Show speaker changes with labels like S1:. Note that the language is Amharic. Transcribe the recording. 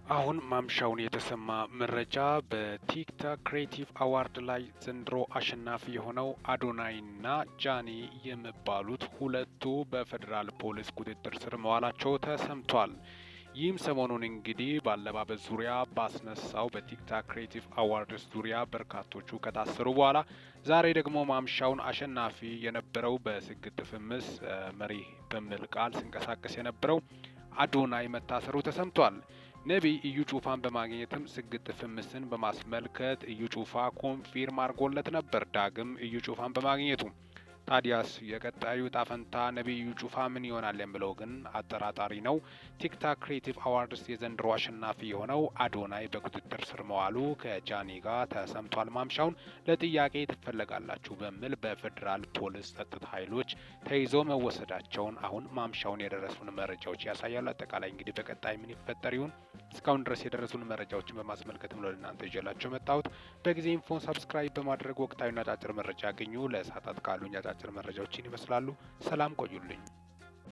S1: አሁን ማምሻውን የተሰማ መረጃ በቲክቶክ ክሬቲቭ አዋርድ ላይ ዘንድሮ አሸናፊ የሆነው አዶናይና ጃኒ የሚባሉት ሁለቱ በፌዴራል ፖሊስ ቁጥጥር ስር መዋላቸው ተሰምቷል። ይህም ሰሞኑን እንግዲህ በአለባበስ ዙሪያ ባስነሳው በቲክቶክ ክሬቲቭ አዋርድስ ዙሪያ በርካቶቹ ከታሰሩ በኋላ ዛሬ ደግሞ ማምሻውን አሸናፊ የነበረው በስግጥ ፍምስ መሪ በሚል ቃል ሲንቀሳቀስ የነበረው አዶናይ መታሰሩ ተሰምቷል። ነቢይ እዩ ጩፋን በማግኘትም ስግጥ ፍምስን በማስመልከት እዩ ጩፋ ኮንፊርም አድርጎለት ነበር ዳግም እዩ ጩፋን በማግኘቱ። ታዲያስ የቀጣዩ ጣፈንታ ነቢይ እዩ ጩፋ ምን ይሆናል የሚለው ግን አጠራጣሪ ነው። ቲክቶክ ክሬቲቭ አዋርድስ የዘንድሮ አሸናፊ የሆነው አዶናይ በቁጥጥር ስር መዋሉ ከጃኒ ጋር ተሰምቷል። ማምሻውን ለጥያቄ ትፈለጋላችሁ በሚል በፌዴራል ፖሊስ ጸጥታ ኃይሎች ተይዞ መወሰዳቸውን አሁን ማምሻውን የደረሱን መረጃዎች ያሳያሉ። አጠቃላይ እንግዲህ በቀጣይ ምን ይፈጠር ይሆን? እስካሁን ድረስ የደረሱን መረጃዎችን በማስመልከትም ለእናንተ ይዤላችሁ መጣሁት። በጊዜ ኢንፎን ሰብስክራይብ በማድረግ ወቅታዊና አጫጭር መረጃ ያገኙ። ለሰዓታት ካሉኝ አጫጭር መረጃዎችን ይመስላሉ። ሰላም ቆዩልኝ።